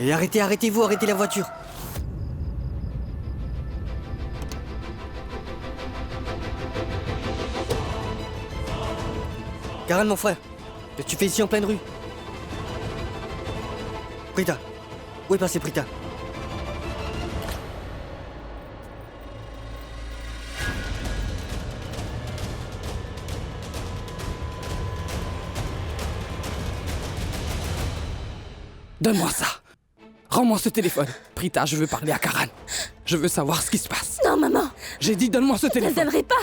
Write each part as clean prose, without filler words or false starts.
Et arrêtez-vous, arrêtez la voiture. Karan, mon frère, qu'est-ce que tu fais ici en pleine rue? Prita, où est passé Prita? Donne-moi ça. Rends-moi ce téléphone. Prita, je veux parler à Karan. Je veux savoir ce qui se passe. Non, maman. J'ai dit donne-moi ce Je ne téléphone. donnerai pas.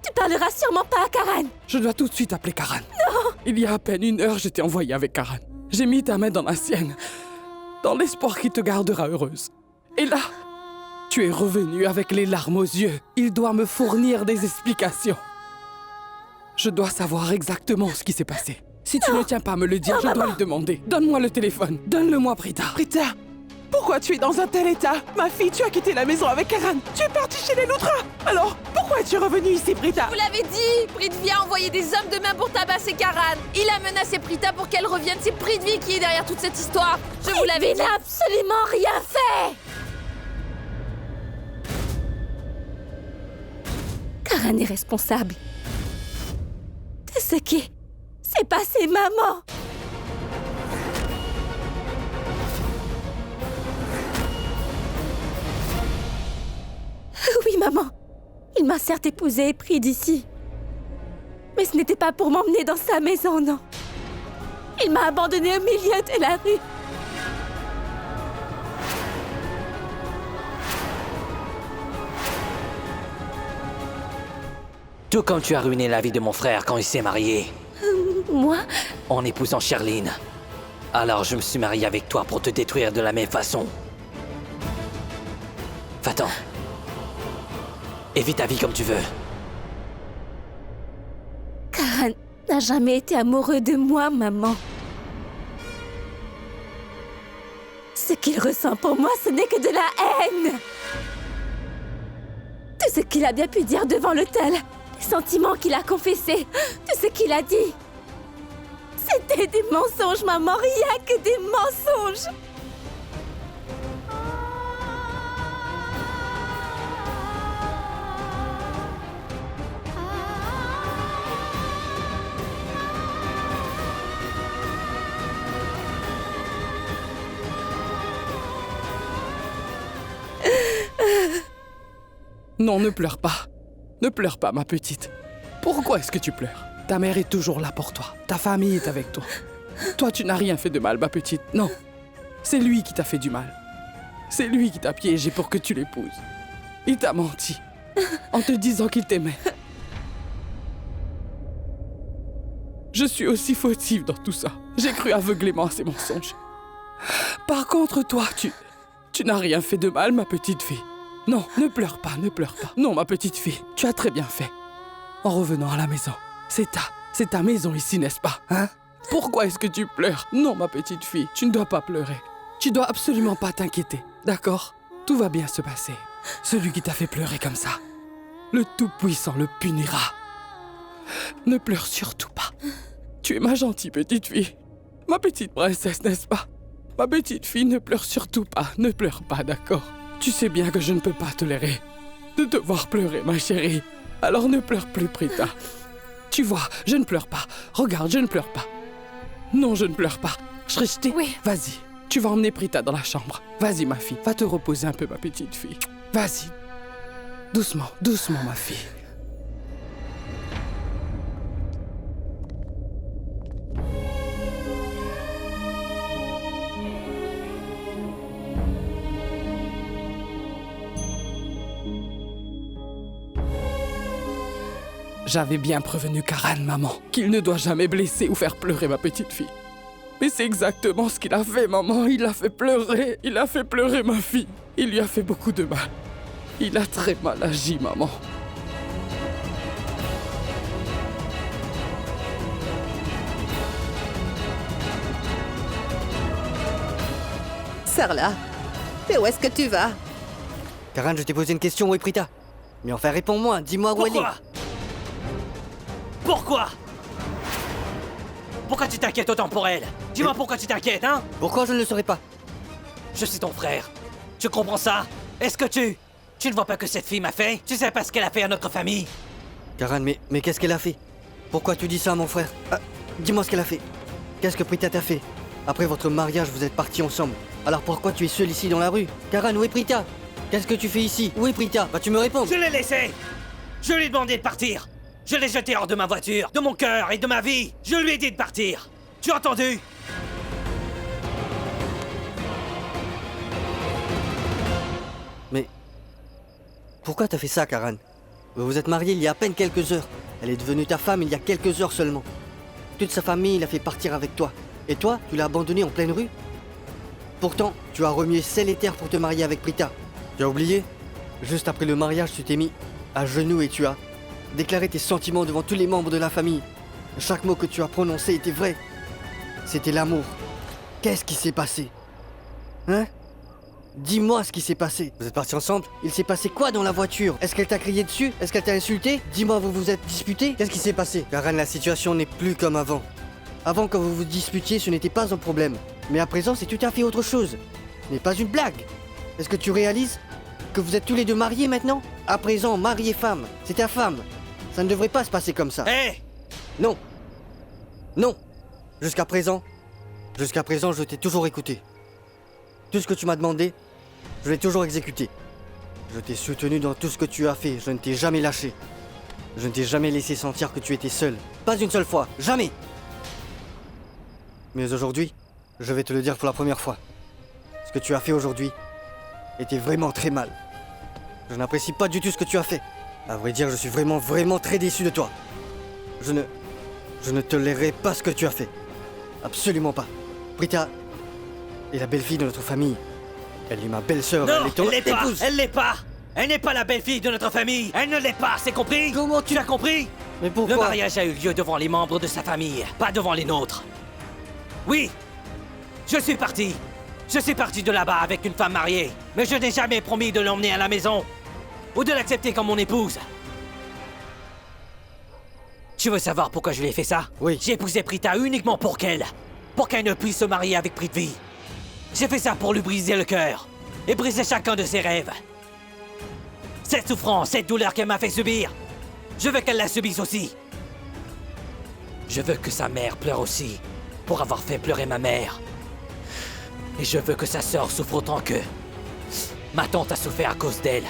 Tu parleras sûrement pas à Karan. Je dois tout de suite appeler Karan. Non. Il y a à peine 1 heure, j'étais envoyé avec Karan. J'ai mis ta main dans la sienne, dans l'espoir qu'il te gardera heureuse. Et là, tu es revenu avec les larmes aux yeux. Il doit me fournir des explications. Je dois savoir exactement ce qui s'est passé. Si tu ne tiens pas à me le dire, je dois le demander. Donne-moi le téléphone. Donne-le-moi, Prita. Prita, pourquoi tu es dans un tel état? Ma fille, tu as quitté la maison avec Karan. Tu es partie chez les Loutra. Alors, pourquoi es-tu revenue ici, Prita? Vous l'avez dit, Prithvi a envoyé des hommes de main pour tabasser Karan. Il a menacé Prita pour qu'elle revienne. C'est Prithvi qui est derrière toute cette histoire. Je vous l'avais Il dit. n'a absolument rien fait. Karan est responsable de ce qui s'est passé, maman. Oui, maman. Il m'a certes épousée et pris d'ici. Mais ce n'était pas pour m'emmener dans sa maison, non. Il m'a abandonnée au milieu de la rue. Tout comme tu as ruiné la vie de mon frère quand il s'est marié, Moi? en épousant Sherline. Alors je me suis marié avec toi pour te détruire de la même façon. Va-t'en. Et vis ta vie comme tu veux. Karan n'a jamais été amoureux de moi, maman. Ce qu'il ressent pour moi, ce n'est que de la haine. Tout ce qu'il a bien pu dire devant l'hôtel, les sentiments qu'il a confessés, tout ce qu'il a dit. C'était des mensonges, maman, rien que des mensonges. Non, ne pleure pas. Ne pleure pas, ma petite. Pourquoi est-ce que tu pleures? Ta mère est toujours là pour toi. Ta famille est avec toi. Toi, tu n'as rien fait de mal, ma petite. Non. C'est lui qui t'a fait du mal. C'est lui qui t'a piégé pour que tu l'épouses. Il t'a menti. En te disant qu'il t'aimait. Je suis aussi fautive dans tout ça. J'ai cru aveuglément à ces mensonges. Par contre, toi, tu n'as rien fait de mal, ma petite fille. Non, ne pleure pas, ne pleure pas. Non, ma petite fille, tu as très bien fait. En revenant à la maison, c'est ta maison ici, n'est-ce pas, hein? Pourquoi est-ce que tu pleures? Non, ma petite fille, tu ne dois pas pleurer. Tu dois absolument pas t'inquiéter, d'accord? Tout va bien se passer. Celui qui t'a fait pleurer comme ça, le Tout-Puissant le punira. Ne pleure surtout pas. Tu es ma gentille petite fille. Ma petite princesse, n'est-ce pas? Ma petite fille, ne pleure surtout pas. Ne pleure pas, d'accord? Tu sais bien que je ne peux pas tolérer de te voir pleurer, ma chérie. Alors ne pleure plus, Prita. Tu vois, je ne pleure pas. Regarde, je ne pleure pas. Non, je ne pleure pas. Shrishti, Oui. vas-y. Tu vas emmener Prita dans la chambre. Vas-y, ma fille. Va te reposer un peu, ma petite fille. Vas-y. Doucement, doucement, ma fille. J'avais bien prévenu Karan, maman, qu'il ne doit jamais blesser ou faire pleurer ma petite fille. Mais c'est exactement ce qu'il a fait, maman. Il l'a fait pleurer. Il a fait pleurer ma fille. Il lui a fait beaucoup de mal. Il a très mal agi, maman. Sarla, mais où est-ce que tu vas? Karan, je t'ai posé une question, où est Prita? Mais enfin, réponds-moi, dis-moi où elle est. Pourquoi? Pourquoi tu t'inquiètes autant pour elle? Dis-moi pourquoi tu t'inquiètes, hein? Pourquoi je ne le saurais pas? Je suis ton frère. Tu comprends ça? Est-ce que tu ne vois pas que cette fille m'a fait? Tu sais pas ce qu'elle a fait à notre famille? Karan, mais qu'est-ce qu'elle a fait? Pourquoi tu dis ça à mon frère? Ah, dis-moi ce qu'elle a fait. Qu'est-ce que Prita t'a fait? Après votre mariage, vous êtes partis ensemble. Alors pourquoi tu es seul ici dans la rue? Karan, où est Prita? Qu'est-ce que tu fais ici? Où est Prita? Vas-tu me répondre? Je l'ai laissé! Je lui ai demandé de partir! Je l'ai jeté hors de ma voiture, de mon cœur et de ma vie! Je lui ai dit de partir! Tu as entendu? Mais... Pourquoi t'as fait ça, Karan? Vous vous êtes mariés il y a à peine quelques heures. Elle est devenue ta femme il y a quelques heures seulement. Toute sa famille l'a fait partir avec toi. Et toi, tu l'as abandonnée en pleine rue? Pourtant, tu as remué ciel et terre pour te marier avec Prita. Tu as oublié? Juste après le mariage, tu t'es mis à genoux et tu as déclaré tes sentiments devant tous les membres de la famille. Chaque mot que tu as prononcé était vrai. C'était l'amour. Qu'est-ce qui s'est passé? Hein? Dis-moi ce qui s'est passé. Vous êtes partis ensemble? Il s'est passé quoi dans la voiture? Est-ce qu'elle t'a crié dessus? Est-ce qu'elle t'a insulté? Dis-moi, vous vous êtes disputés? Qu'est-ce qui s'est passé? Karan, la situation n'est plus comme avant. Avant, quand vous vous disputiez, ce n'était pas un problème. Mais à présent, c'est tout à fait autre chose. Ce n'est pas une blague. Est-ce que tu réalises que vous êtes tous les deux mariés maintenant? À présent, mari et femme. C'est ta femme. Ça ne devrait pas se passer comme ça. Hé! Non. Non. Jusqu'à présent, je t'ai toujours écouté. Tout ce que tu m'as demandé, je l'ai toujours exécuté. Je t'ai soutenu dans tout ce que tu as fait. Je ne t'ai jamais lâché. Je ne t'ai jamais laissé sentir que tu étais seul. Pas une seule fois. Jamais. Mais aujourd'hui, je vais te le dire pour la première fois. Ce que tu as fait aujourd'hui était vraiment très mal. Je n'apprécie pas du tout ce que tu as fait. À vrai dire, je suis vraiment très déçu de toi. Je ne tolérerai pas ce que tu as fait. Absolument pas. Prita est la belle-fille de notre famille. Elle est ma belle-sœur. Non, Elle est ton elle l'est pas! épouse. Elle l'est pas! Elle n'est pas la belle-fille de notre famille! Elle ne l'est pas, c'est compris? Comment Tu l'as compris? Mais pourquoi? Le mariage a eu lieu devant les membres de sa famille, pas devant les nôtres. Oui, je suis parti. Je suis parti de là-bas avec une femme mariée, mais je n'ai jamais promis de l'emmener à la maison ou de l'accepter comme mon épouse. Tu veux savoir pourquoi je lui ai fait ça? Oui. J'ai épousé Prita uniquement pour qu'elle ne puisse se marier avec Prithvi. J'ai fait ça pour lui briser le cœur et briser chacun de ses rêves. Cette souffrance, cette douleur qu'elle m'a fait subir, je veux qu'elle la subisse aussi. Je veux que sa mère pleure aussi pour avoir fait pleurer ma mère. Et je veux que sa sœur souffre autant que ma tante a souffert à cause d'elle.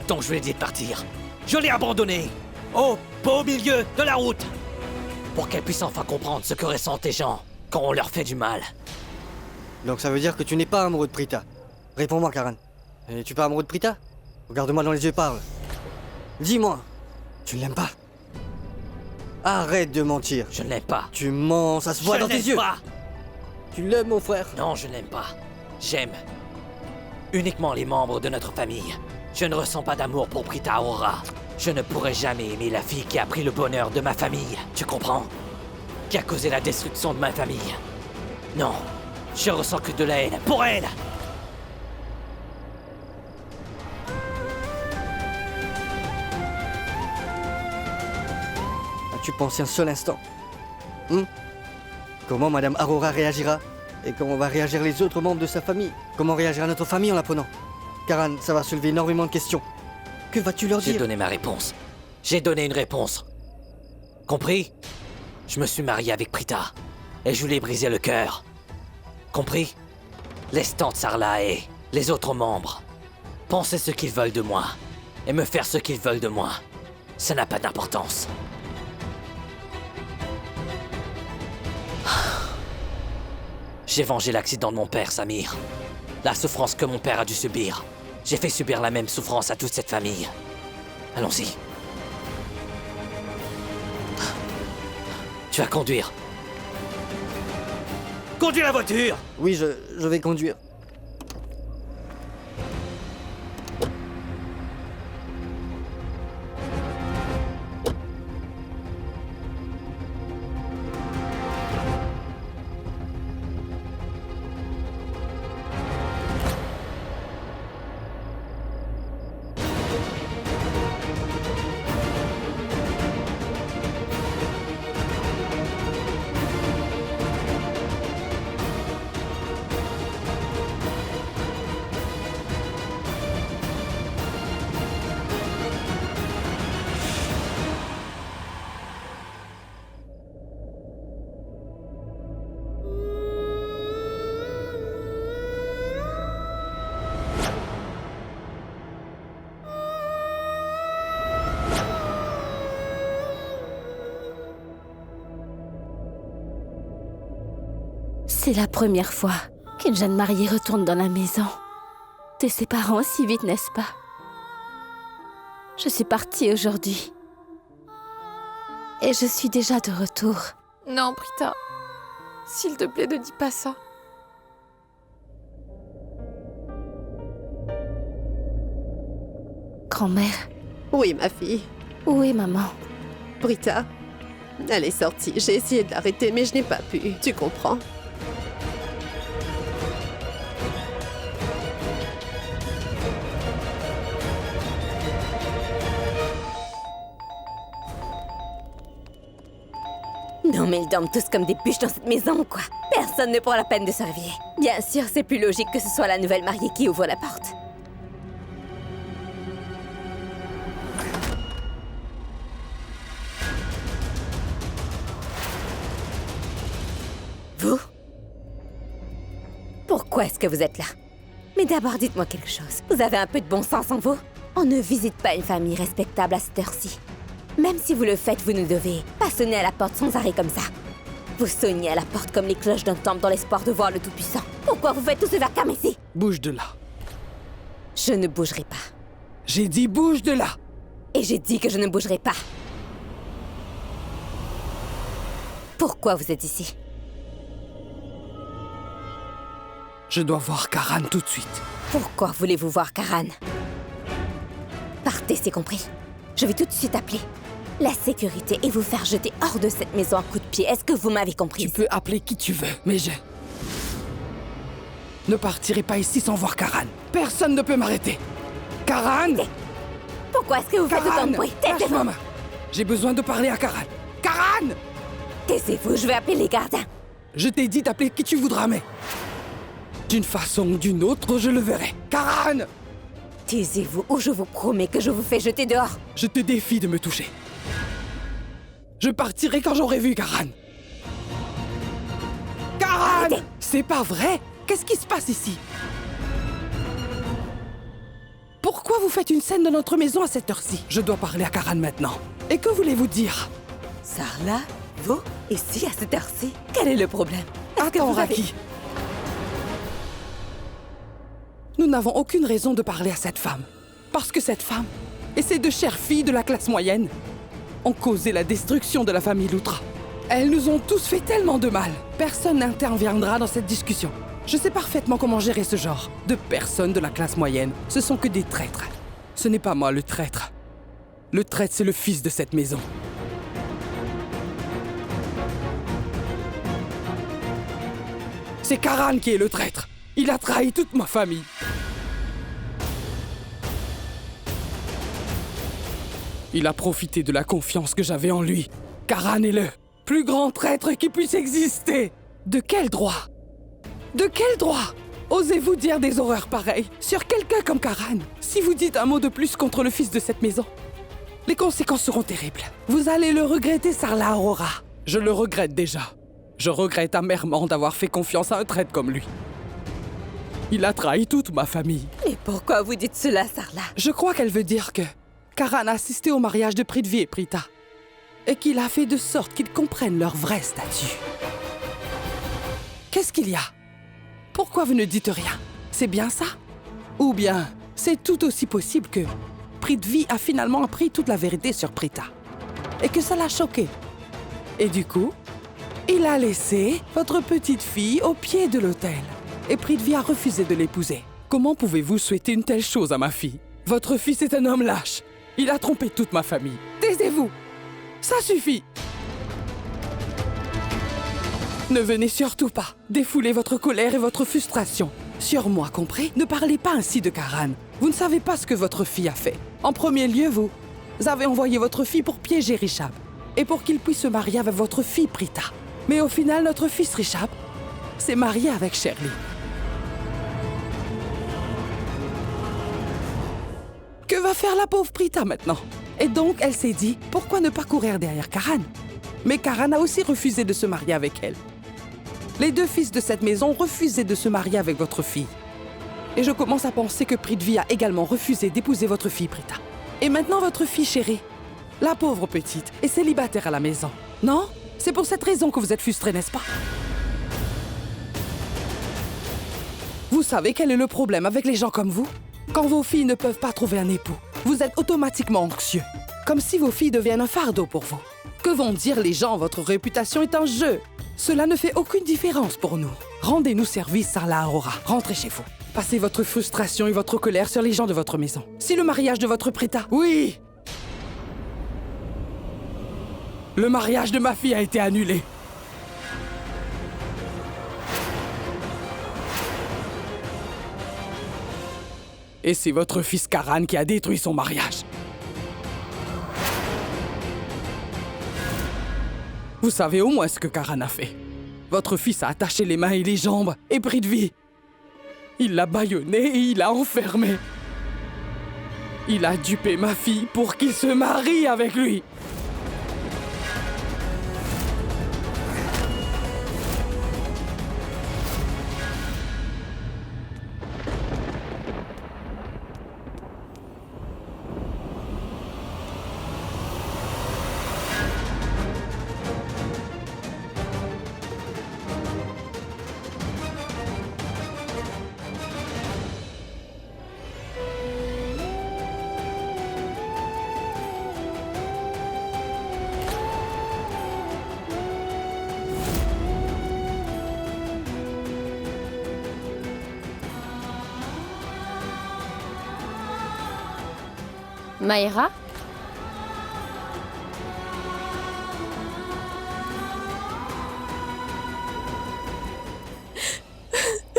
Donc je lui ai dit de partir. Je l'ai abandonnée au beau milieu de la route pour qu'elle puisse enfin comprendre ce que ressentent les gens quand on leur fait du mal. Donc ça veut dire que tu n'es pas amoureux de Prita. Réponds-moi, Karan. Es-tu pas amoureux de Prita? Regarde-moi dans les yeux et parle. Dis-moi, tu ne l'aimes pas? Arrête de mentir. Je ne l'aime pas. Tu mens, ça se voit Je dans tes l'aime yeux. pas. Tu l'aimes, mon frère. Non, je n'aime pas. J'aime uniquement les membres de notre famille. Je ne ressens pas d'amour pour Prita Aurora. Je ne pourrai jamais aimer la fille qui a pris le bonheur de ma famille. Tu comprends? Qui a causé la destruction de ma famille. Non, je ressens que de la haine pour elle. As-tu pensé un seul instant? Comment Madame Aurora réagira? Et comment va réagir les autres membres de sa famille? Comment réagira notre famille en l'apprenant? Karan, ça va soulever énormément de questions. Que vas-tu leur J'ai dire? donné ma réponse. J'ai donné une réponse. Compris? Je me suis marié avec Prita. Et je lui ai brisé le cœur. Compris? Laisse tante Sarla et les autres membres penser ce qu'ils veulent de moi. Et me faire ce qu'ils veulent de moi. Ça n'a pas d'importance. J'ai vengé l'accident de mon père, Samir. La souffrance que mon père a dû subir. J'ai fait subir la même souffrance à toute cette famille. Allons-y. Tu vas conduire. Conduis la voiture! Oui, je vais conduire. C'est la première fois qu'une jeune mariée retourne dans la maison de ses parents si vite, n'est-ce pas? Je suis partie aujourd'hui. Et je suis déjà de retour. Non, Prita. S'il te plaît, ne dis pas ça. Grand-mère, Oui, ma fille. où est maman? Prita, elle est sortie. J'ai essayé de l'arrêter, mais je n'ai pas pu. Tu comprends? Non mais ils dorment tous comme des bûches dans cette maison ou quoi? Personne ne prend la peine de se réveiller. Bien sûr, c'est plus logique que ce soit la nouvelle mariée qui ouvre la porte. Vous? Pourquoi est-ce que vous êtes là? Mais d'abord, dites-moi quelque chose. Vous avez un peu de bon sens en vous? On ne visite pas une famille respectable à cette heure-ci. Même si vous le faites, vous ne devez pas sonner à la porte sans arrêt comme ça. Vous sonnez à la porte comme les cloches d'un temple dans l'espoir de voir le Tout-Puissant. Pourquoi vous faites tout ce vacarme ici? Bouge de là. Je ne bougerai pas. J'ai dit bouge de là. Et j'ai dit que je ne bougerai pas. Pourquoi vous êtes ici? Je dois voir Karan tout de suite. Pourquoi voulez-vous voir Karan? Partez, c'est compris. Je vais tout de suite appeler la sécurité et vous faire jeter hors de cette maison à coups de pied. Est-ce que vous m'avez compris? Tu peux appeler qui tu veux, mais je ne partirai pas ici sans voir Karan. Personne ne peut m'arrêter. Karan! Pourquoi est-ce que vous faites autant Karan! de bruit? Lâche Taisez-vous! ma main. J'ai besoin de parler à Karan. Karan! Taisez-vous, je vais appeler les gardiens. Je t'ai dit d'appeler qui tu voudras, mais d'une façon ou d'une autre, je le verrai. Karan! Taisez-vous ou je vous promets que je vous fais jeter dehors. Je te défie de me toucher. Je partirai quand j'aurai vu Karan. Karan! Arrêtez. C'est pas vrai? Qu'est-ce qui se passe ici? Pourquoi vous faites une scène dans notre maison à cette heure-ci? Je dois parler à Karan maintenant. Et que voulez-vous dire? Sarla, vous, ici à cette heure-ci? Quel est le problème? Est-ce que Attends, vous avez... Raki. Nous n'avons aucune raison de parler à cette femme. Parce que cette femme et ces deux chères filles de la classe moyenne ont causé la destruction de la famille Loutra. Elles nous ont tous fait tellement de mal. Personne n'interviendra dans cette discussion. Je sais parfaitement comment gérer ce genre de personnes de la classe moyenne. Ce sont que des traîtres. Ce n'est pas moi le traître. Le traître, c'est le fils de cette maison. C'est Karan qui est le traître. Il a trahi toute ma famille. Il a profité de la confiance que j'avais en lui. Karan est le plus grand traître qui puisse exister. De quel droit? De quel droit osez-vous dire des horreurs pareilles sur quelqu'un comme Karan? Si vous dites un mot de plus contre le fils de cette maison, les conséquences seront terribles. Vous allez le regretter, Sarla Aurora. Je le regrette déjà. Je regrette amèrement d'avoir fait confiance à un traître comme lui. Il a trahi toute ma famille. Mais pourquoi vous dites cela, Sarla? Je crois qu'elle veut dire que Karan a assisté au mariage de Prithvi et Prita. Et qu'il a fait de sorte qu'ils comprennent leur vrai statut. Qu'est-ce qu'il y a? Pourquoi vous ne dites rien? C'est bien ça? Ou bien, c'est tout aussi possible que Prithvi a finalement appris toute la vérité sur Prita. Et que ça l'a choqué. Et du coup, il a laissé votre petite fille au pied de l'autel. Et Prithvi a refusé de l'épouser. Comment pouvez-vous souhaiter une telle chose à ma fille? Votre fils est un homme lâche. Il a trompé toute ma famille. Taisez-vous! Ça suffit! Ne venez surtout pas défouler votre colère et votre frustration sur moi, compris? Ne parlez pas ainsi de Karan. Vous ne savez pas ce que votre fille a fait. En premier lieu, vous avez envoyé votre fille pour piéger Rishab et pour qu'il puisse se marier avec votre fille Prita. Mais au final, notre fils Rishab s'est marié avec Shirley. Que va faire la pauvre Prita maintenant? Et donc, elle s'est dit, pourquoi ne pas courir derrière Karan? Mais Karan a aussi refusé de se marier avec elle. Les deux fils de cette maison refusaient de se marier avec votre fille. Et je commence à penser que Prithvi a également refusé d'épouser votre fille Prita. Et maintenant, votre fille chérie, la pauvre petite, est célibataire à la maison. Non? C'est pour cette raison que vous êtes frustrés, n'est-ce pas? Vous savez quel est le problème avec les gens comme vous? Quand vos filles ne peuvent pas trouver un époux, vous êtes automatiquement anxieux. Comme si vos filles deviennent un fardeau pour vous. Que vont dire les gens? Votre réputation est en jeu. Cela ne fait aucune différence pour nous. Rendez-nous service, Sarla Aurora. Rentrez chez vous. Passez votre frustration et votre colère sur les gens de votre maison. Si le mariage de votre prêta... Oui! Le mariage de ma fille a été annulé. Et c'est votre fils Karan qui a détruit son mariage. Vous savez au moins ce que Karan a fait. Votre fils a attaché les mains et les jambes et pris de vie. Il l'a bâillonné et il l'a enfermé. Il a dupé ma fille pour qu'il se marie avec lui. Maïra?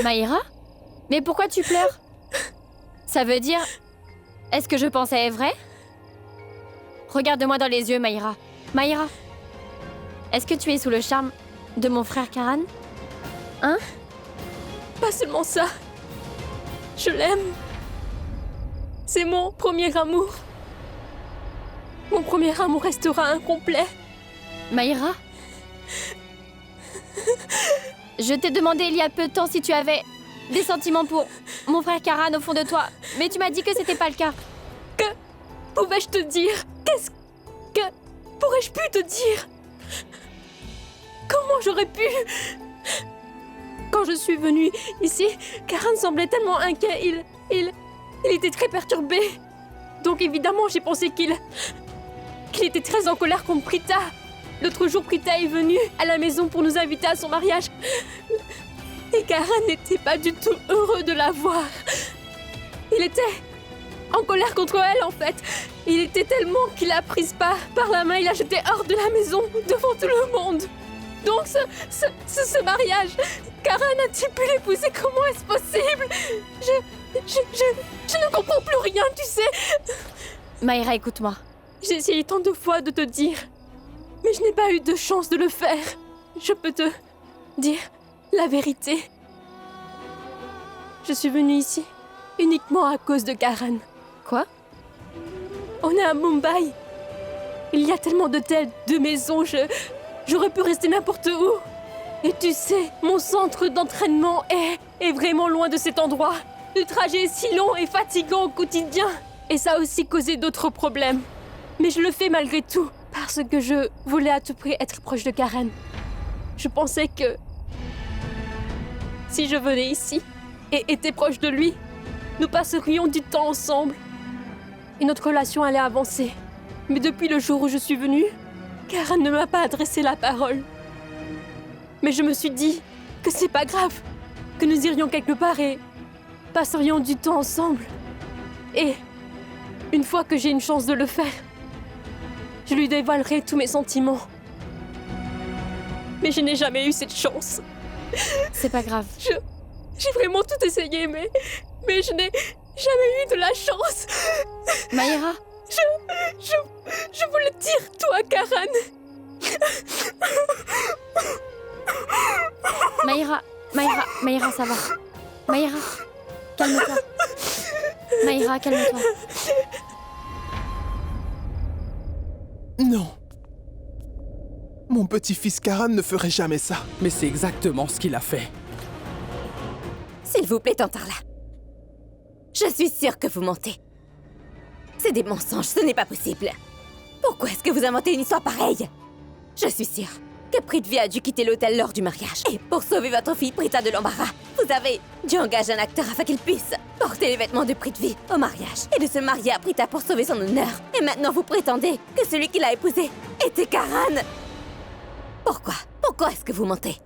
Maïra? Mais pourquoi tu pleures? Ça veut dire... Est-ce que je pensais est vrai? Regarde-moi dans les yeux, Maïra. Maïra, est-ce que tu es sous le charme de mon frère Karan? Hein? Pas seulement ça. Je l'aime. C'est mon premier amour. Mon premier amour restera incomplet. Maïra? Je t'ai demandé il y a peu de temps si tu avais des sentiments pour mon frère Karan au fond de toi, mais tu m'as dit que c'était pas le cas. Que pouvais-je te dire? Qu'est-ce que pourrais-je pu te dire? Comment j'aurais pu? Quand je suis venue ici, Karan semblait tellement inquiet. Il était très perturbé. Donc évidemment, j'ai pensé qu'il était très en colère contre Prita. L'autre jour, Prita est venue à la maison pour nous inviter à son mariage. Et Karan n'était pas du tout heureux de la voir. Il était en colère contre elle, en fait. Il était tellement qu'il l'a prise par la main, il l'a jetée hors de la maison, devant tout le monde. Donc ce mariage, Karan a-t-il pu l'épouser? Comment est-ce possible? Je ne comprends plus rien, tu sais. Maïra, écoute-moi. J'ai essayé tant de fois de te dire, mais je n'ai pas eu de chance de le faire. Je peux te dire la vérité. Je suis venue ici uniquement à cause de Karan. Quoi? On est à Mumbai. Il y a tellement d'hôtels, de maisons, j'aurais pu rester n'importe où. Et tu sais, mon centre d'entraînement est vraiment loin de cet endroit. Le trajet est si long et fatigant au quotidien. Et ça a aussi causé d'autres problèmes. Mais je le fais malgré tout, parce que je voulais à tout prix être proche de Karan. Je pensais que si je venais ici et étais proche de lui, nous passerions du temps ensemble. Et notre relation allait avancer. Mais depuis le jour où je suis venue, Karan ne m'a pas adressé la parole. Mais je me suis dit que c'est pas grave, que nous irions quelque part et passerions du temps ensemble. Et une fois que j'ai une chance de le faire, je lui dévoilerai tous mes sentiments. Mais je n'ai jamais eu cette chance. C'est pas grave. J'ai vraiment tout essayé, mais je n'ai jamais eu de la chance. Maïra? Je voulais te dire, toi, Karan. Maïra, ça va. Maïra, calme-toi. Maïra, calme-toi. Non. Mon petit-fils Karan ne ferait jamais ça. Mais c'est exactement ce qu'il a fait. S'il vous plaît, Tantarla. Je suis sûre que vous mentez. C'est des mensonges, ce n'est pas possible. Pourquoi est-ce que vous inventez une histoire pareille? Je suis sûre que Prithvi a dû quitter l'hôtel lors du mariage. Et pour sauver votre fille Prita de l'embarras, vous avez dû engager un acteur afin qu'il puisse porter les vêtements de Prithvi au mariage et de se marier à Prita pour sauver son honneur. Et maintenant vous prétendez que celui qui l'a épousée était Karan. Pourquoi? Pourquoi est-ce que vous mentez?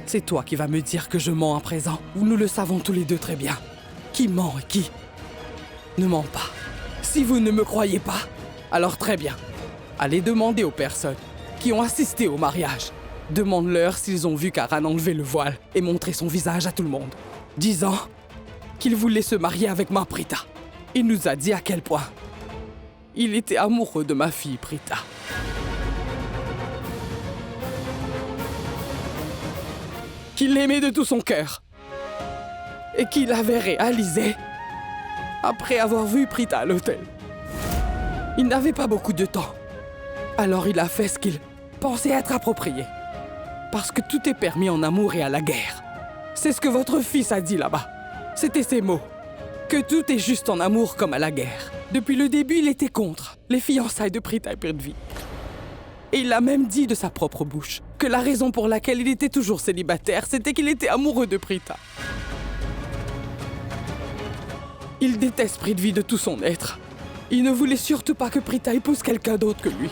C'est toi qui vas me dire que je mens à présent. Nous le savons tous les deux très bien. Qui ment et qui ne ment pas. Si vous ne me croyez pas, alors très bien. Allez demander aux personnes qui ont assisté au mariage. Demande-leur s'ils ont vu Karan enlever le voile et montrer son visage à tout le monde, disant qu'il voulait se marier avec ma Prita. Il nous a dit à quel point il était amoureux de ma fille Prita. Qu'il l'aimait de tout son cœur et qu'il avait réalisé après avoir vu Prita à l'hôtel. Il n'avait pas beaucoup de temps, alors il a fait ce qu'il pensait être approprié. Parce que tout est permis en amour et à la guerre. C'est ce que votre fils a dit là-bas. C'était ses mots. Que tout est juste en amour comme à la guerre. Depuis le début, il était contre les fiançailles de Prita et Prithvi. Et il a même dit de sa propre bouche que la raison pour laquelle il était toujours célibataire, c'était qu'il était amoureux de Prita. Il déteste Prithvi de tout son être. Il ne voulait surtout pas que Prita épouse quelqu'un d'autre que lui.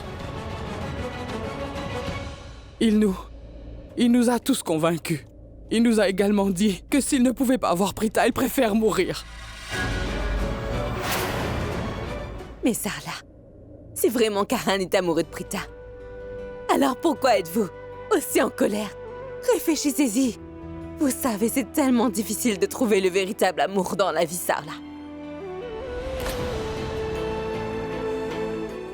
Il nous a tous convaincus. Il nous a également dit que s'il ne pouvait pas avoir Prita, il préfère mourir. Mais Sarla, si vraiment Karan est amoureux de Prita, alors pourquoi êtes-vous aussi en colère? Réfléchissez-y. Vous savez, c'est tellement difficile de trouver le véritable amour dans la vie, Sarla.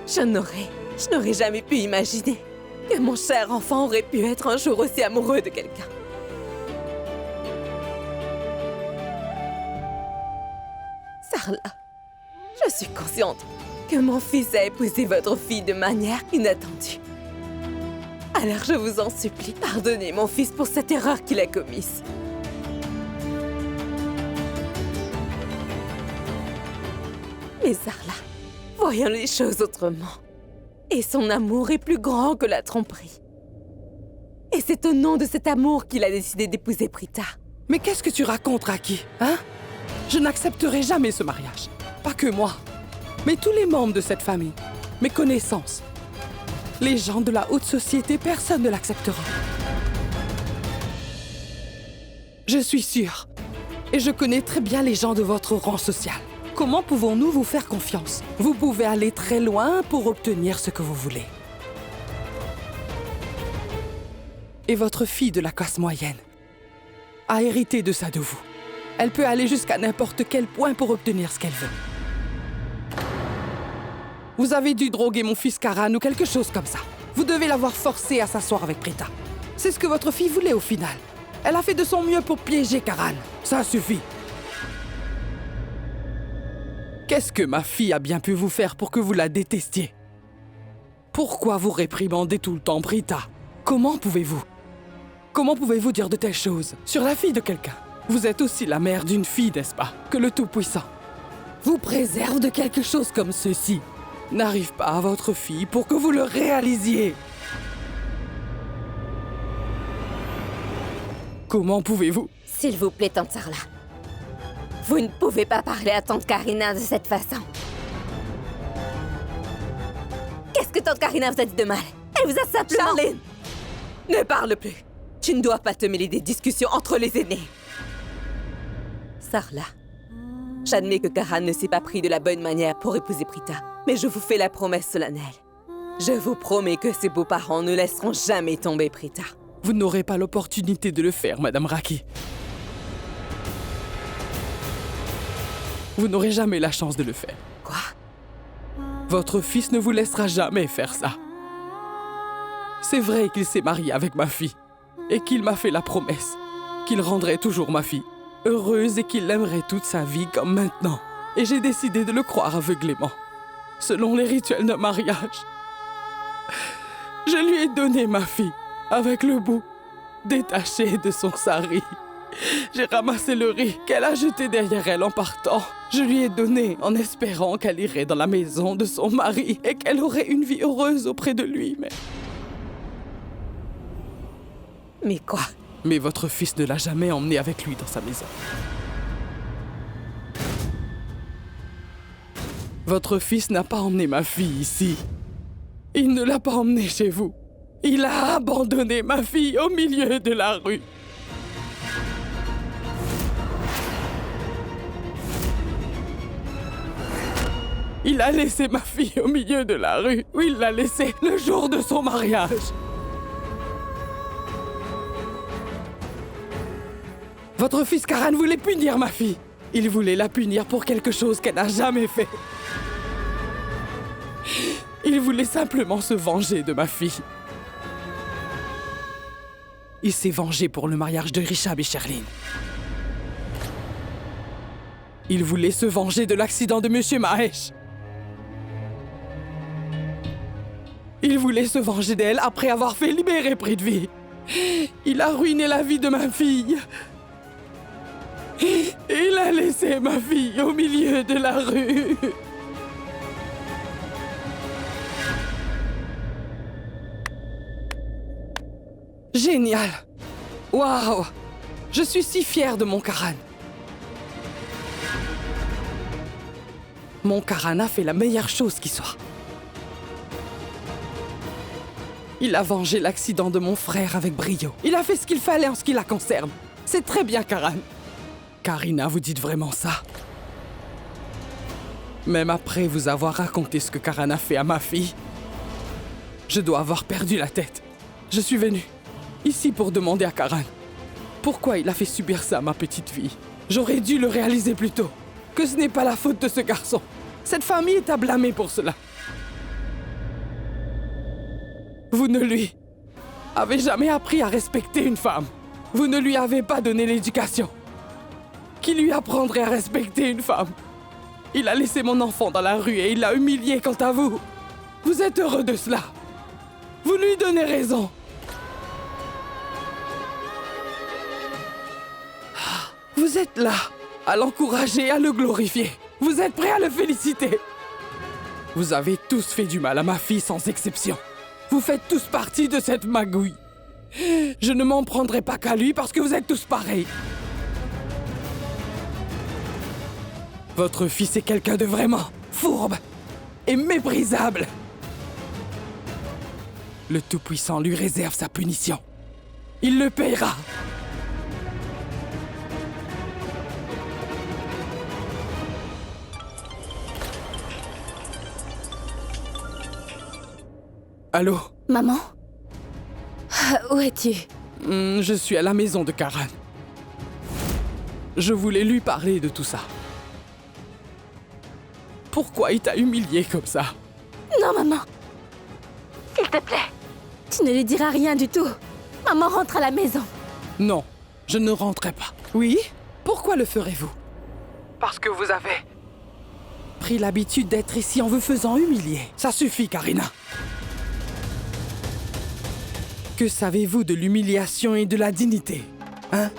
Je n'aurais jamais pu imaginer que mon cher enfant aurait pu être un jour aussi amoureux de quelqu'un. Sarla, je suis consciente que mon fils a épousé votre fille de manière inattendue. Alors je vous en supplie, pardonnez mon fils pour cette erreur qu'il a commise. Mais Sarla, voyons les choses autrement. Et son amour est plus grand que la tromperie. Et c'est au nom de cet amour qu'il a décidé d'épouser Prita. Mais qu'est-ce que tu racontes, Raki, hein? Je n'accepterai jamais ce mariage. Pas que moi, mais tous les membres de cette famille, mes connaissances. Les gens de la haute société, personne ne l'acceptera. Je suis sûre, et je connais très bien les gens de votre rang social. Comment pouvons-nous vous faire confiance? Vous pouvez aller très loin pour obtenir ce que vous voulez. Et votre fille de la classe moyenne a hérité de ça de vous. Elle peut aller jusqu'à n'importe quel point pour obtenir ce qu'elle veut. Vous avez dû droguer mon fils Karan ou quelque chose comme ça. Vous devez l'avoir forcé à s'asseoir avec Prita. C'est ce que votre fille voulait au final. Elle a fait de son mieux pour piéger Karan. Ça suffit. Qu'est-ce que ma fille a bien pu vous faire pour que vous la détestiez? Pourquoi vous réprimandez tout le temps Prita? Comment pouvez-vous? Comment pouvez-vous dire de telles choses sur la fille de quelqu'un? Vous êtes aussi la mère d'une fille, n'est-ce pas? Que le Tout-Puissant vous préserve de quelque chose comme ceci n'arrive pas à votre fille pour que vous le réalisiez. Comment pouvez-vous? S'il vous plaît, Tante Sarla. Vous ne pouvez pas parler à Tante Karina de cette façon. Qu'est-ce que Tante Karina vous a dit de mal? Elle vous a simplement... Charline! Ne parle plus. Tu ne dois pas te mêler des discussions entre les aînés. Sarla, j'admets que Karan ne s'est pas pris de la bonne manière pour épouser Prita, mais je vous fais la promesse solennelle. Je vous promets que ses beaux-parents ne laisseront jamais tomber Prita. Vous n'aurez pas l'opportunité de le faire, Madame Raki. Vous n'aurez jamais la chance de le faire. Quoi? Votre fils ne vous laissera jamais faire ça. C'est vrai qu'il s'est marié avec ma fille et qu'il m'a fait la promesse qu'il rendrait toujours ma fille heureuse et qu'il l'aimerait toute sa vie comme maintenant. Et j'ai décidé de le croire aveuglément, selon les rituels de mariage. Je lui ai donné ma fille avec le bout détaché de son sari. J'ai ramassé le riz qu'elle a jeté derrière elle en partant. Je lui ai donné en espérant qu'elle irait dans la maison de son mari et qu'elle aurait une vie heureuse auprès de lui, mais... Mais quoi? Mais votre fils ne l'a jamais emmené avec lui dans sa maison. Votre fils n'a pas emmené ma fille ici. Il ne l'a pas emmenée chez vous. Il a abandonné ma fille au milieu de la rue. Il a laissé ma fille au milieu de la rue, où il l'a laissée le jour de son mariage. Votre fils Karan voulait punir ma fille. Il voulait la punir pour quelque chose qu'elle n'a jamais fait. Il voulait simplement se venger de ma fille. Il s'est vengé pour le mariage de Rishab et Sherlyn. Il voulait se venger de l'accident de Monsieur Mahesh. Il voulait se venger d'elle après avoir fait libérer Prithvi. Il a ruiné la vie de ma fille. Il a laissé ma fille au milieu de la rue. Génial! Waouh! Je suis si fière de mon Karan. Mon Karan a fait la meilleure chose qui soit. Il a vengé l'accident de mon frère avec brio. Il a fait ce qu'il fallait en ce qui la concerne. C'est très bien, Karan. Karina, vous dites vraiment ça? Même après vous avoir raconté ce que Karan a fait à ma fille, je dois avoir perdu la tête. Je suis venu ici pour demander à Karan pourquoi il a fait subir ça à ma petite fille. J'aurais dû le réaliser plus tôt, que ce n'est pas la faute de ce garçon. Cette famille est à blâmer pour cela. Vous ne lui avez jamais appris à respecter une femme. Vous ne lui avez pas donné l'éducation qui lui apprendrait à respecter une femme. Il a laissé mon enfant dans la rue et il l'a humilié. Quant à vous, vous êtes heureux de cela. Vous lui donnez raison. Vous êtes là, à l'encourager, à le glorifier. Vous êtes prêts à le féliciter. Vous avez tous fait du mal à ma fille sans exception. Vous faites tous partie de cette magouille. Je ne m'en prendrai pas qu'à lui parce que vous êtes tous pareils. Votre fils est quelqu'un de vraiment fourbe et méprisable. Le Tout-Puissant lui réserve sa punition. Il le paiera. Allô? Maman? Où es-tu? Je suis à la maison de Karan. Je voulais lui parler de tout ça. Pourquoi il t'a humilié comme ça? Non, maman. S'il te plaît. Tu ne lui diras rien du tout. Maman rentre à la maison. Non, je ne rentrerai pas. Oui? Pourquoi le ferez-vous? Parce que vous avez pris l'habitude d'être ici en vous faisant humilier. Ça suffit, Karina. Que savez-vous de l'humiliation et de la dignité? Hein?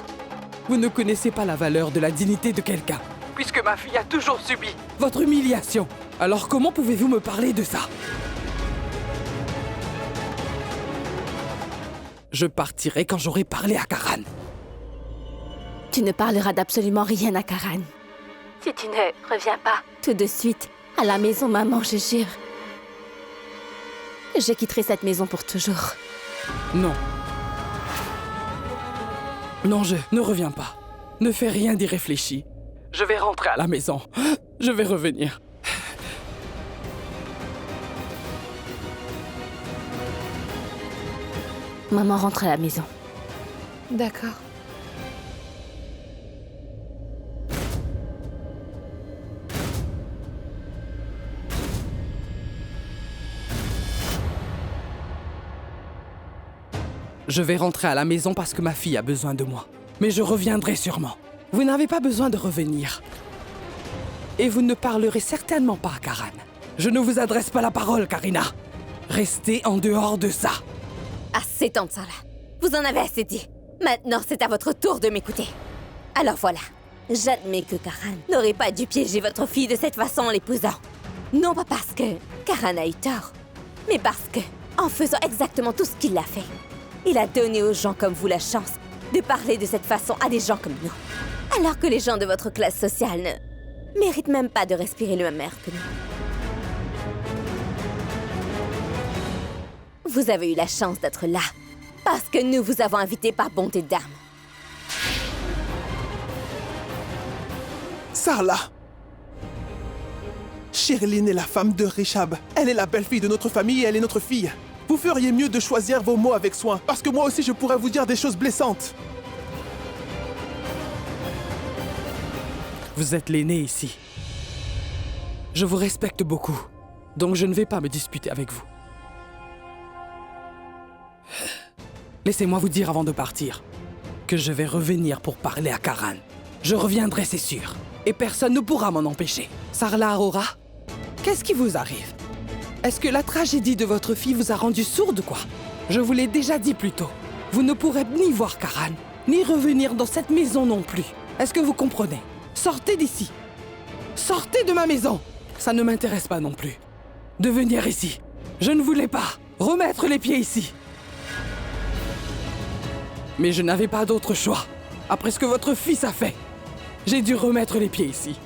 Vous ne connaissez pas la valeur de la dignité de quelqu'un. Puisque ma fille a toujours subi votre humiliation. Alors comment pouvez-vous me parler de ça? Je partirai quand j'aurai parlé à Karan. Tu ne parleras d'absolument rien à Karan. Si tu ne reviens pas tout de suite à la maison, maman, je jure. Je quitterai cette maison pour toujours. Non. Non, je ne reviens pas. Ne fais rien d'irréfléchi. Je vais rentrer à la maison. Je vais revenir. Maman rentre à la maison. D'accord. Je vais rentrer à la maison parce que ma fille a besoin de moi. Mais je reviendrai sûrement. Vous n'avez pas besoin de revenir. Et vous ne parlerez certainement pas à Karan. Je ne vous adresse pas la parole, Karina. Restez en dehors de ça. Assez tant de ça là. Vous en avez assez dit. Maintenant, c'est à votre tour de m'écouter. Alors voilà. J'admets que Karan n'aurait pas dû piéger votre fille de cette façon en l'épousant. Non pas parce que Karan a eu tort, mais parce que, en faisant exactement tout ce qu'il a fait, Il a donné aux gens comme vous la chance de parler de cette façon à des gens comme nous. Alors que les gens de votre classe sociale ne méritent même pas de respirer le même air que nous. Vous avez eu la chance d'être là, parce que nous vous avons invité par bonté d'âme. Sarla! Sherilyn est la femme de Rishab. Elle est la belle-fille de notre famille et elle est notre fille. Vous feriez mieux de choisir vos mots avec soin, parce que moi aussi je pourrais vous dire des choses blessantes. Vous êtes l'aîné ici. Je vous respecte beaucoup, donc je ne vais pas me disputer avec vous. Laissez-moi vous dire avant de partir que je vais revenir pour parler à Karan. Je reviendrai, c'est sûr. Et personne ne pourra m'en empêcher. Sarla Aurora, qu'est-ce qui vous arrive? Est-ce que la tragédie de votre fille vous a rendu sourde, quoi? Je vous l'ai déjà dit plus tôt. Vous ne pourrez ni voir Karan, ni revenir dans cette maison non plus. Est-ce que vous comprenez? Sortez d'ici. Sortez de ma maison. Ça ne m'intéresse pas non plus. De venir ici. Je ne voulais pas remettre les pieds ici. Mais je n'avais pas d'autre choix. Après ce que votre fils a fait, j'ai dû remettre les pieds ici.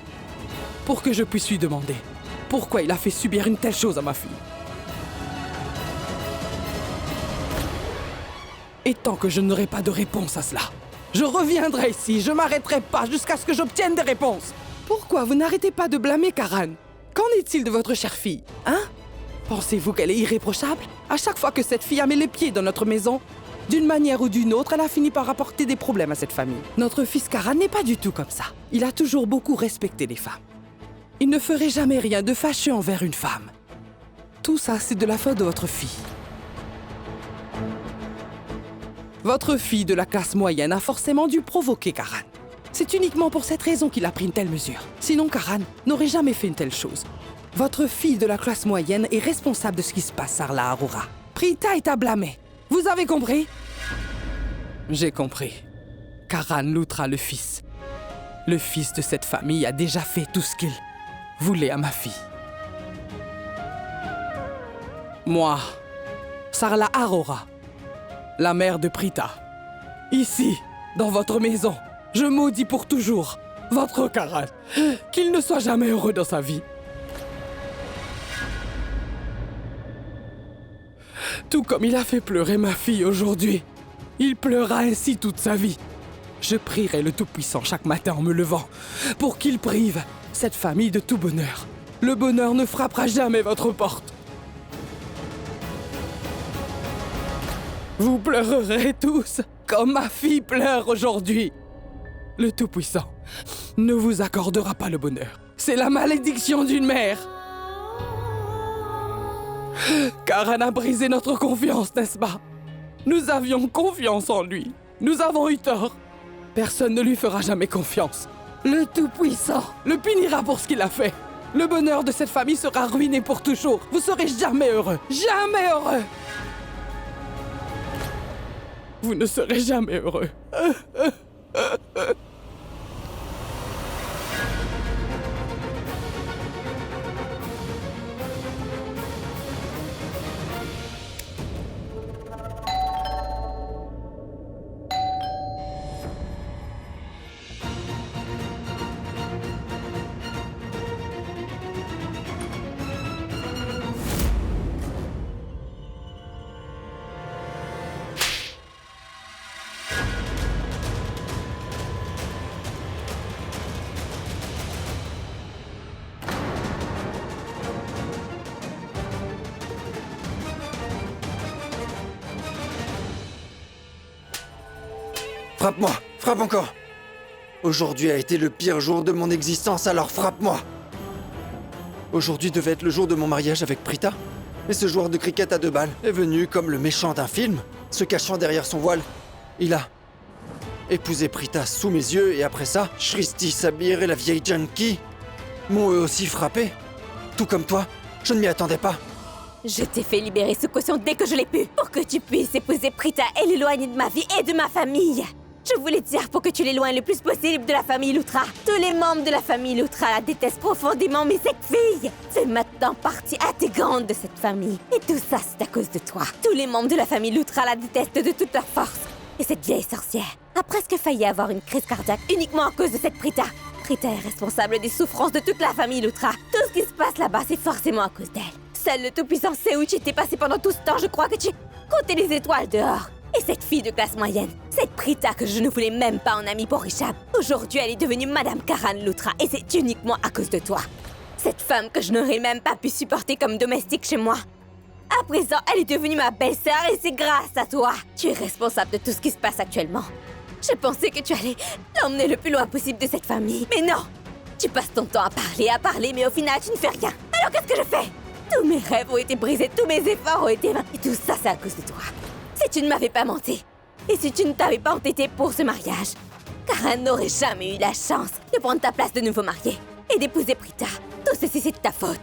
Pour que je puisse lui demander pourquoi il a fait subir une telle chose à ma fille. Et tant que je n'aurai pas de réponse à cela, je reviendrai ici, je m'arrêterai pas jusqu'à ce que j'obtienne des réponses. Pourquoi vous n'arrêtez pas de blâmer Karan? Qu'en est-il de votre chère fille, hein? Pensez-vous qu'elle est irréprochable? À chaque fois que cette fille a mis les pieds dans notre maison, d'une manière ou d'une autre, elle a fini par apporter des problèmes à cette famille. Notre fils Karan n'est pas du tout comme ça. Il a toujours beaucoup respecté les femmes. Il ne ferait jamais rien de fâcheux envers une femme. Tout ça, c'est de la faute de votre fille. Votre fille de la classe moyenne a forcément dû provoquer Karan. C'est uniquement pour cette raison qu'il a pris une telle mesure. Sinon, Karan n'aurait jamais fait une telle chose. Votre fille de la classe moyenne est responsable de ce qui se passe, Sarla Aurora. Prita est à blâmer. Vous avez compris? J'ai compris. Karan Loutra, le fils de cette famille, a déjà fait tout ce qu'il voulait à ma fille. Moi, Sarla Aurora, la mère de Prita, ici, dans votre maison, je maudis pour toujours votre Karan, qu'il ne soit jamais heureux dans sa vie. Tout comme il a fait pleurer ma fille aujourd'hui, il pleurera ainsi toute sa vie. Je prierai le Tout-Puissant chaque matin en me levant pour qu'il prive cette famille de tout bonheur. Le bonheur ne frappera jamais votre porte. Vous pleurerez tous comme ma fille pleure aujourd'hui. Le Tout-Puissant ne vous accordera pas le bonheur. C'est la malédiction d'une mère. Karan a brisé notre confiance, n'est-ce pas? Nous avions confiance en lui. Nous avons eu tort. Personne ne lui fera jamais confiance. Le Tout-Puissant le punira pour ce qu'il a fait. Le bonheur de cette famille sera ruiné pour toujours. Vous serez jamais heureux. Jamais heureux. Vous ne serez jamais heureux. Frappe-moi, frappe encore. Aujourd'hui a été le pire jour de mon existence, alors frappe-moi. Aujourd'hui devait être le jour de mon mariage avec Prita. Mais ce joueur de cricket à 2 balles est venu comme le méchant d'un film, se cachant derrière son voile. Il a épousé Prita sous mes yeux et après ça, Shristi, Sabir et la vieille junkie m'ont eux aussi frappé. Tout comme toi, je ne m'y attendais pas. Je t'ai fait libérer ce caution dès que je l'ai pu, pour que tu puisses épouser Prita et l'éloigner de ma vie et de ma famille. Je voulais dire pour que tu l'éloignes le plus possible de la famille Loutra. Tous les membres de la famille Loutra la détestent profondément, mais cette fille fait maintenant partie intégrante de cette famille. Et tout ça, c'est à cause de toi. Tous les membres de la famille Loutra la détestent de toute leur force. Et cette vieille sorcière a presque failli avoir une crise cardiaque uniquement à cause de cette Prita. Prita est responsable des souffrances de toute la famille Loutra. Tout ce qui se passe là-bas, c'est forcément à cause d'elle. Seul le tout-puissant sait où tu étais passé pendant tout ce temps. Je crois que tu comptais les étoiles dehors. Et cette fille de classe moyenne, cette Prita que je ne voulais même pas en amie pour Richard, aujourd'hui elle est devenue Madame Karan Loutra et c'est uniquement à cause de toi. Cette femme que je n'aurais même pas pu supporter comme domestique chez moi. À présent, elle est devenue ma belle-sœur et c'est grâce à toi. Tu es responsable de tout ce qui se passe actuellement. Je pensais que tu allais l'emmener le plus loin possible de cette famille, mais non. Tu passes ton temps à parler, mais au final tu ne fais rien. Alors qu'est-ce que je fais? Tous mes rêves ont été brisés, tous mes efforts ont été vains et tout ça c'est à cause de toi. Si tu ne m'avais pas menti, et si tu ne t'avais pas entêté pour ce mariage, Karan n'aurait jamais eu la chance de prendre ta place de nouveau marié et d'épouser Prita. Tout ceci, c'est de ta faute.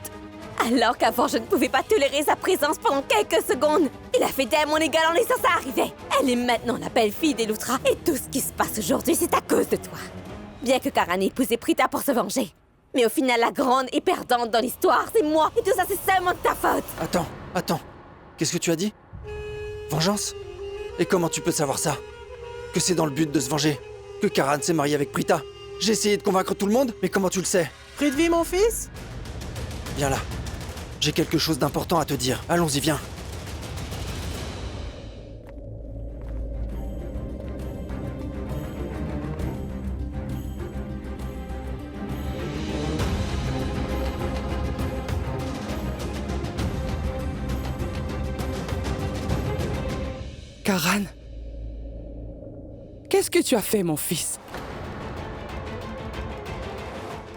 Alors qu'avant, je ne pouvais pas tolérer sa présence pendant quelques secondes. Il a fait d'elle mon égal en laissant ça arriver. Elle est maintenant la belle-fille des Loutra et tout ce qui se passe aujourd'hui, c'est à cause de toi. Bien que Karan ait épousé Prita pour se venger. Mais au final, la grande et perdante dans l'histoire, c'est moi. Et tout ça, c'est seulement de ta faute. Attends. Qu'est-ce que tu as dit? Vengeance? Et comment tu peux savoir ça? Que c'est dans le but de se venger? Que Karan s'est marié avec Prita? J'ai essayé de convaincre tout le monde, mais comment tu le sais? Prithvi, mon fils? Viens là. J'ai quelque chose d'important à te dire. Allons-y, viens. Karan, qu'est-ce que tu as fait, mon fils?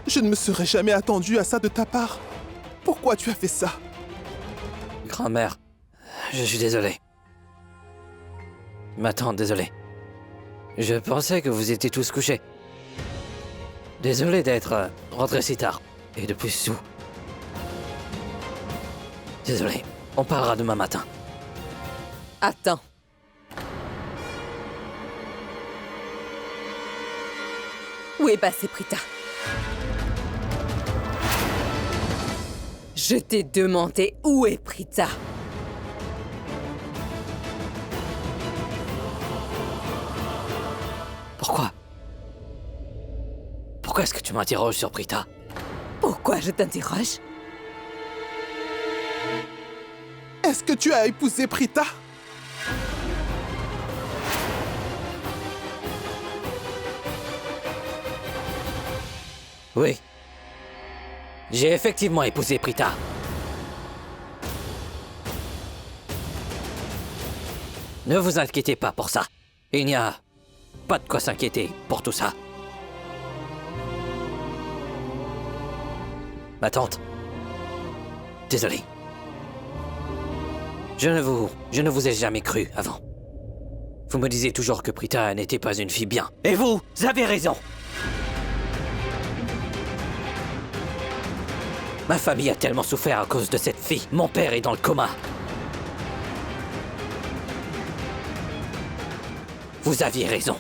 Je ne me serais jamais attendu à ça de ta part. Pourquoi tu as fait ça? Grand-mère, je suis désolé. Ma tante, désolé. Je pensais que vous étiez tous couchés. Désolé d'être rentré si tard. Et de plus sous. Désolé, on parlera demain matin. Attends. Où est passée Prita? Je t'ai demandé où est Prita. Pourquoi? Pourquoi est-ce que tu m'interroges sur Prita? Pourquoi je t'interroge? Est-ce que tu as épousé Prita? Oui. J'ai effectivement épousé Prita. Ne vous inquiétez pas pour ça. Il n'y a pas de quoi s'inquiéter pour tout ça. Ma tante. Désolé. Je ne vous ai jamais cru avant. Vous me disiez toujours que Prita n'était pas une fille bien. Et vous avez raison. Ma famille a tellement souffert à cause de cette fille. Mon père est dans le coma. Vous aviez raison.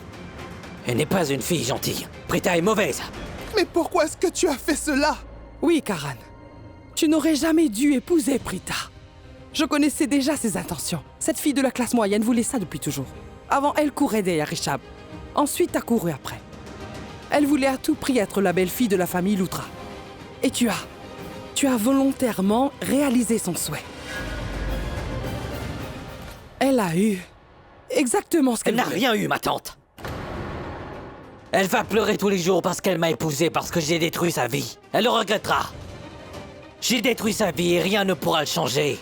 Elle n'est pas une fille gentille. Prita est mauvaise. Mais pourquoi est-ce que tu as fait cela? Oui, Karan. Tu n'aurais jamais dû épouser Prita. Je connaissais déjà ses intentions. Cette fille de la classe moyenne voulait ça depuis toujours. Avant, elle courait derrière Richab. Ensuite, t'as couru après. Elle voulait à tout prix être la belle-fille de la famille Loutra. Et tu as volontairement réalisé son souhait. Elle a eu exactement ce qu'elle Elle n'a voulait. rien eu, ma tante. Elle va pleurer tous les jours parce qu'elle m'a épousé, parce que j'ai détruit sa vie. Elle le regrettera. J'ai détruit sa vie et rien ne pourra le changer.